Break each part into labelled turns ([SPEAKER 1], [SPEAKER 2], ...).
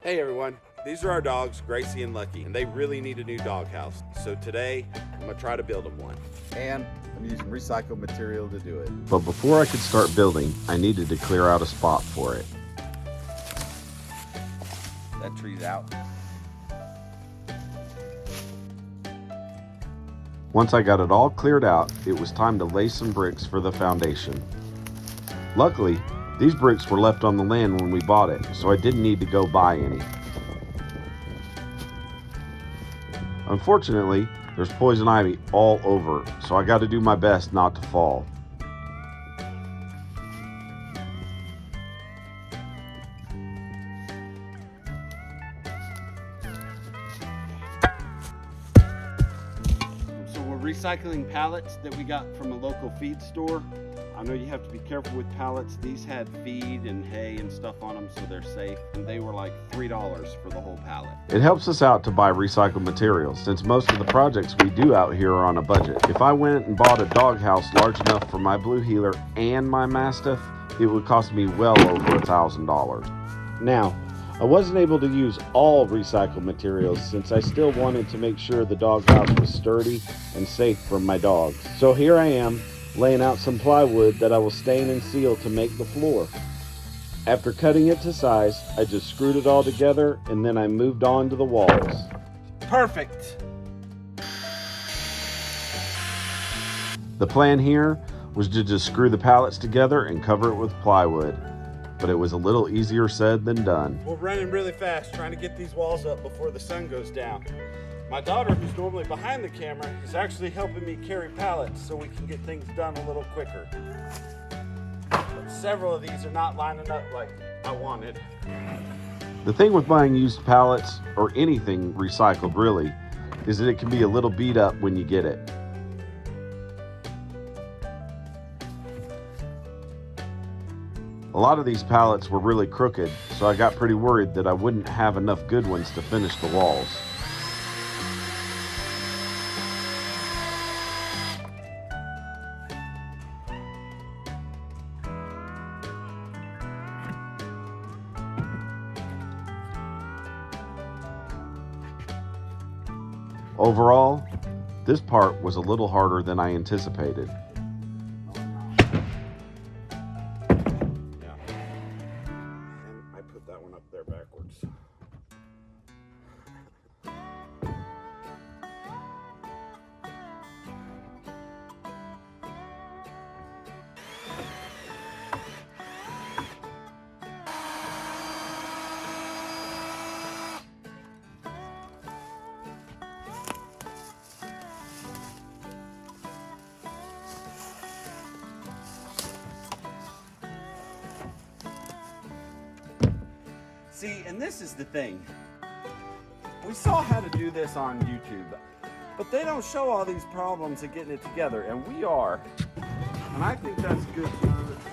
[SPEAKER 1] Hey everyone, these are our dogs, Gracie and Lucky, and they really need a new doghouse. So today, I'm gonna try to build them one.
[SPEAKER 2] And I'm using recycled material to do it.
[SPEAKER 3] But before I could start building, I needed to clear out a spot for it.
[SPEAKER 2] That tree's out.
[SPEAKER 3] Once I got it all cleared out, it was time to lay some bricks for the foundation. Luckily, these bricks were left on the land when we bought it, so I didn't need to go buy any. Unfortunately, there's poison ivy all over, so I got to do my best not to fall.
[SPEAKER 1] So we're recycling pallets that we got from a local feed store. I know you have to be careful with pallets. These had feed and hay and stuff on them, so they're safe. And they were like $3 for the whole pallet.
[SPEAKER 3] It helps us out to buy recycled materials, since most of the projects we do out here are on a budget. If I went and bought a doghouse large enough for my Blue Heeler and my Mastiff, it would cost me well over $1,000. Now, I wasn't able to use all recycled materials since I still wanted to make sure the doghouse was sturdy and safe for my dogs. So here I am, laying out some plywood that I will stain and seal to make the floor. After cutting it to size, I just screwed it all together and then I moved on to the walls.
[SPEAKER 1] Perfect.
[SPEAKER 3] The plan here was to just screw the pallets together and cover it with plywood, but it was a little easier said than done.
[SPEAKER 1] We're running really fast trying to get these walls up before the sun goes down. My daughter, who's normally behind the camera, is actually helping me carry pallets so we can get things done a little quicker. But several of these are not lining up like I wanted.
[SPEAKER 3] The thing with buying used pallets, or anything recycled really, is that it can be a little beat up when you get it. A lot of these pallets were really crooked, so I got pretty worried that I wouldn't have enough good ones to finish the walls. Overall, this part was a little harder than I anticipated.
[SPEAKER 1] Yeah. And I put that one up there backwards. See, and this is the thing. We saw how to do this on YouTube, but they don't show all these problems of getting it together, and we are. And I think that's good for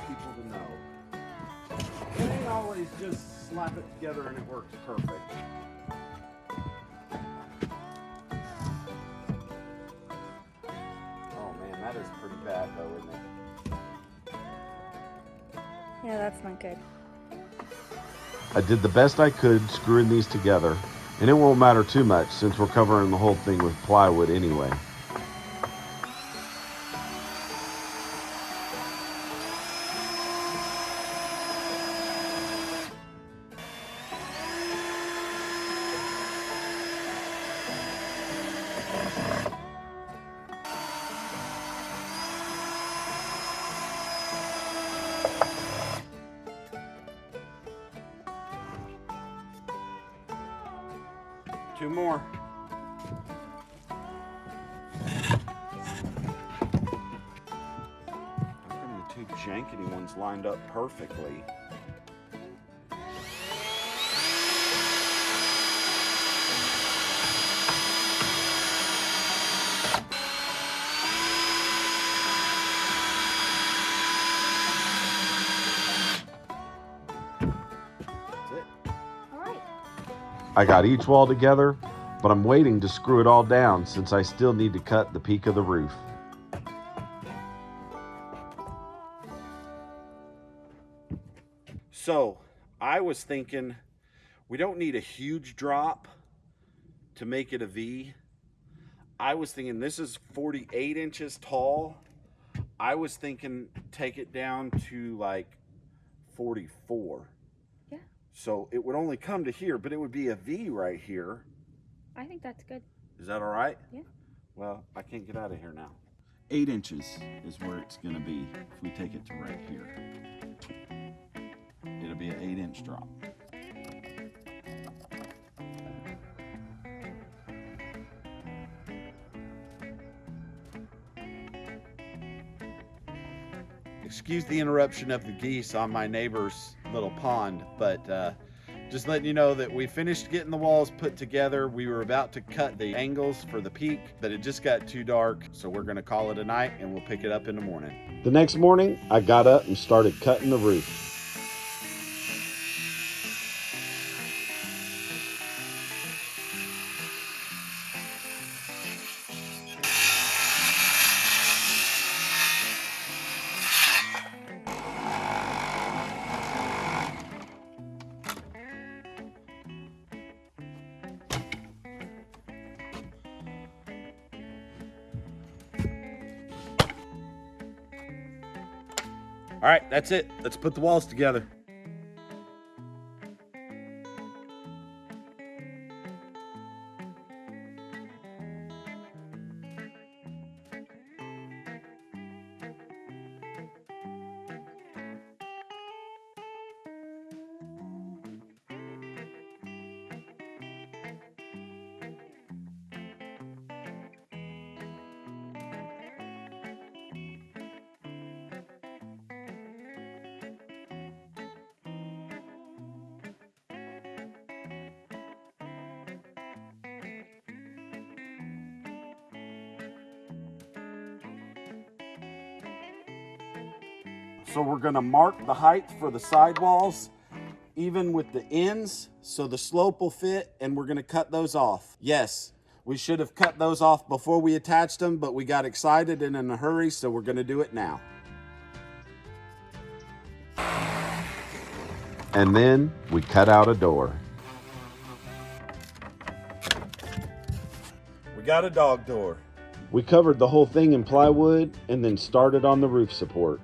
[SPEAKER 1] people to know. It ain't always just slap it together and it works perfect. Oh man, that is pretty bad though, isn't it?
[SPEAKER 4] Yeah, that's not good.
[SPEAKER 3] I did the best I could screwing these together, and it won't matter too much since we're covering the whole thing with plywood anyway.
[SPEAKER 1] Two more. I've got the two jankety ones lined up perfectly. That's it.
[SPEAKER 4] All right.
[SPEAKER 3] I got each wall together, but I'm waiting to screw it all down since I still need to cut the peak of the roof.
[SPEAKER 1] So I was thinking We don't need a huge drop to make it a V. I was thinking this is 48 inches tall. I was thinking take it down to like 44.
[SPEAKER 4] Yeah.
[SPEAKER 1] So it would only come to here, but it would be a V right here.
[SPEAKER 4] I think that's good.
[SPEAKER 1] Is that all right?
[SPEAKER 4] Yeah.
[SPEAKER 1] Well, I can't get out of here now. 8 inches is where it's gonna be if we take it to right here. It'll be an 8-inch drop. Excuse the interruption of the geese on my neighbor's little pond, but just letting you know that we finished getting the walls put together. We were about to cut the angles for the peak, but it just got too dark, so we're gonna call it a night and we'll pick it up in the morning.
[SPEAKER 3] The next morning, I got up and started cutting the roof.
[SPEAKER 1] All right, that's it. Let's put the walls together. So we're gonna mark the height for the sidewalls, even with the ends, so the slope will fit, and we're gonna cut those off. Yes, we should have cut those off before we attached them, but we got excited and in a hurry, so we're gonna do it now.
[SPEAKER 3] And then we cut out a door.
[SPEAKER 1] We got a dog door.
[SPEAKER 3] We covered the whole thing in plywood and then started on the roof support.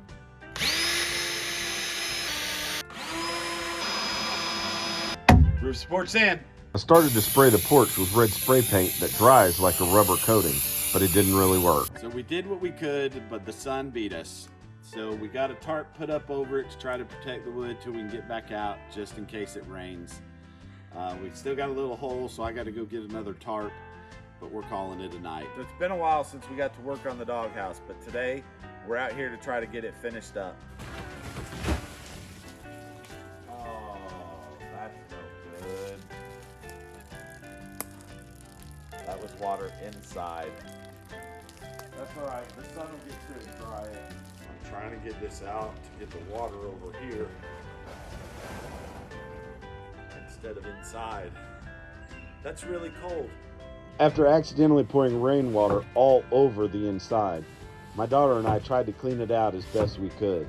[SPEAKER 1] Roof support's in.
[SPEAKER 3] I started to spray the porch with red spray paint that dries like a rubber coating, but it didn't really work.
[SPEAKER 1] So we did what we could, but the sun beat us. So we got a tarp put up over it to try to protect the wood till we can get back out, just in case it rains. We still got a little hole, so I got to go get another tarp, but we're calling it a night. It's been a while since we got to work on the doghouse, but today we're out here to try to get it finished up. Oh, that's no good. That was water inside. That's all right. The sun will get to it and dry it. I'm trying to get this out to get the water over here instead of inside. That's really cold.
[SPEAKER 3] After accidentally pouring rainwater all over the inside, my daughter and I tried to clean it out as best we could.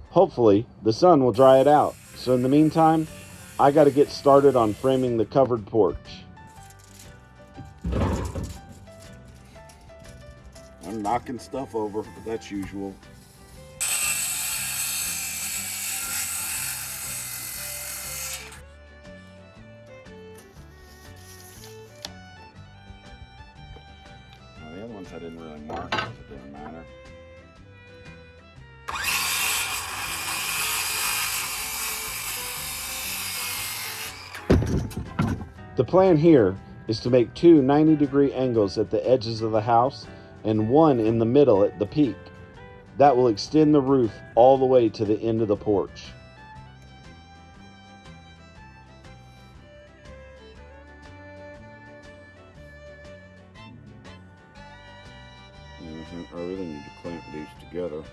[SPEAKER 3] Hopefully, the sun will dry it out. So in the meantime, I got to get started on framing the covered porch.
[SPEAKER 1] I'm knocking stuff over, but that's usual. Now, the other ones I didn't really mark, so it didn't matter.
[SPEAKER 3] The plan here is to make two 90-degree angles at the edges of the house and one in the middle at the peak. That will extend the roof all the way to the end of the porch.
[SPEAKER 1] I really need to clamp these together.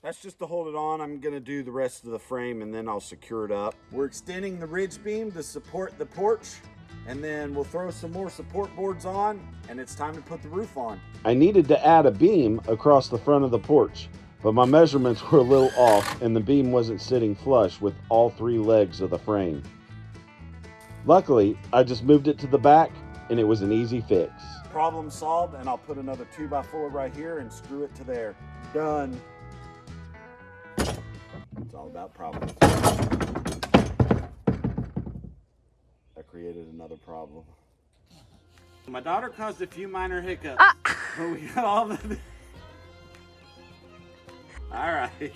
[SPEAKER 1] That's just to hold it on. I'm gonna do the rest of the frame and then I'll secure it up. We're extending the ridge beam to support the porch, and then we'll throw some more support boards on, and it's time to put the roof on.
[SPEAKER 3] I needed to add a beam across the front of the porch, but my measurements were a little off and the beam wasn't sitting flush with all 3 legs of the frame. Luckily, I just moved it to the back and it was an easy fix.
[SPEAKER 1] Problem solved, and I'll put another 2x4 right here and screw it to there. Done. It's all about problems. I created another problem. My daughter caused a few minor hiccups, but we got all the... All right.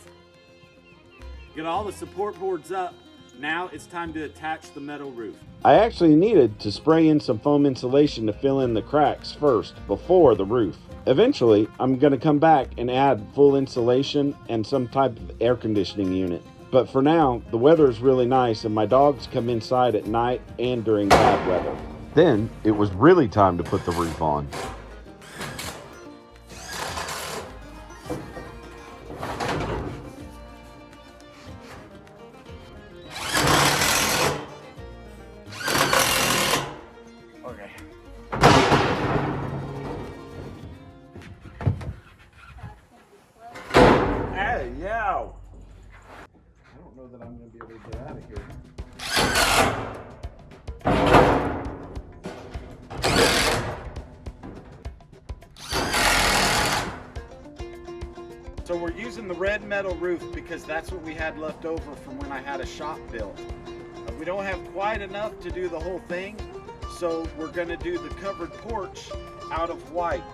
[SPEAKER 1] Get all the support boards up. Now it's time to attach the metal roof.
[SPEAKER 3] I actually needed to spray in some foam insulation to fill in the cracks first before the roof. Eventually, I'm going to come back and add full insulation and some type of air conditioning unit. But for now, the weather is really nice and my dogs come inside at night and during bad weather. Then it was really time to put the roof on.
[SPEAKER 1] Okay. Hey, yo! I don't know that I'm going to be able to get out of here. So we're using the red metal roof because that's what we had left over from when I had a shop built. We don't have quite enough to do the whole thing, so we're going to do the covered porch out of white.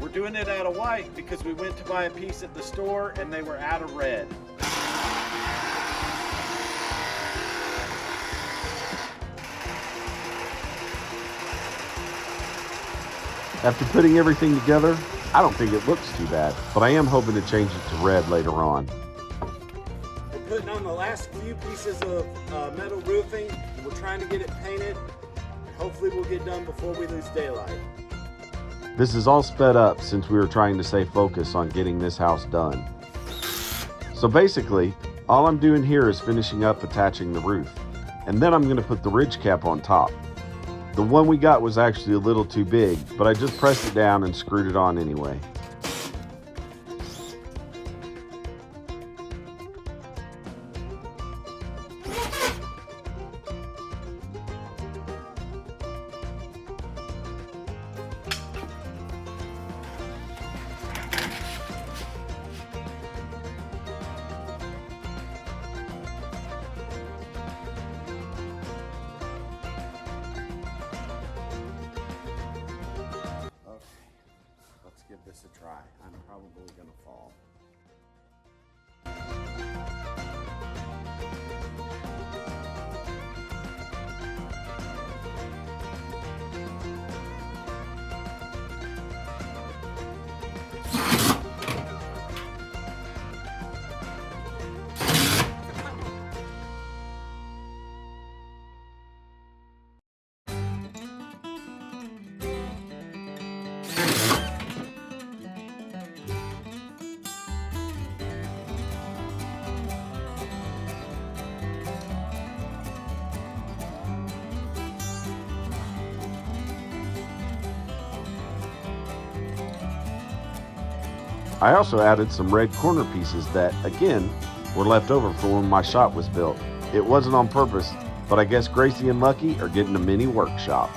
[SPEAKER 1] We're doing it out of white because we went to buy a piece at the store and they were out of red.
[SPEAKER 3] After putting everything together, I don't think it looks too bad, but I am hoping to change it to red later on.
[SPEAKER 1] We're putting on the last few pieces of metal roofing. We're trying to get it painted. Hopefully we'll get done before we lose daylight.
[SPEAKER 3] This is all sped up since we were trying to stay focused on getting this house done. So basically, all I'm doing here is finishing up attaching the roof, and then I'm going to put the ridge cap on top. The one we got was actually a little too big, but I just pressed it down and screwed it on anyway.
[SPEAKER 1] Give this a try. I'm probably gonna fall.
[SPEAKER 3] I also added some red corner pieces that, again, were left over from when my shop was built. It wasn't on purpose, but I guess Gracie and Lucky are getting a mini workshop.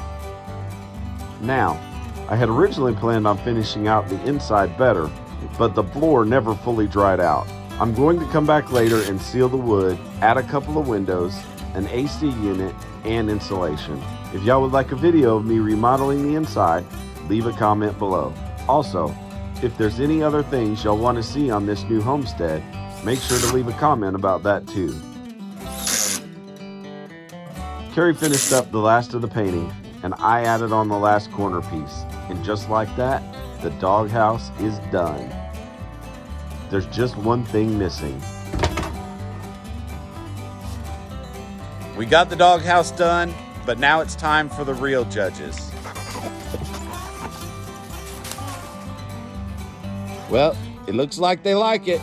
[SPEAKER 3] Now, I had originally planned on finishing out the inside better, but the floor never fully dried out. I'm going to come back later and seal the wood, add a couple of windows, an AC unit, and insulation. If y'all would like a video of me remodeling the inside, leave a comment below. Also, if there's any other things y'all want to see on this new homestead, make sure to leave a comment about that too. Carrie finished up the last of the painting, and I added on the last corner piece. And just like that, the doghouse is done. There's just one thing missing.
[SPEAKER 2] We got the doghouse done, but now it's time for the real judges. Well, it looks like they like it.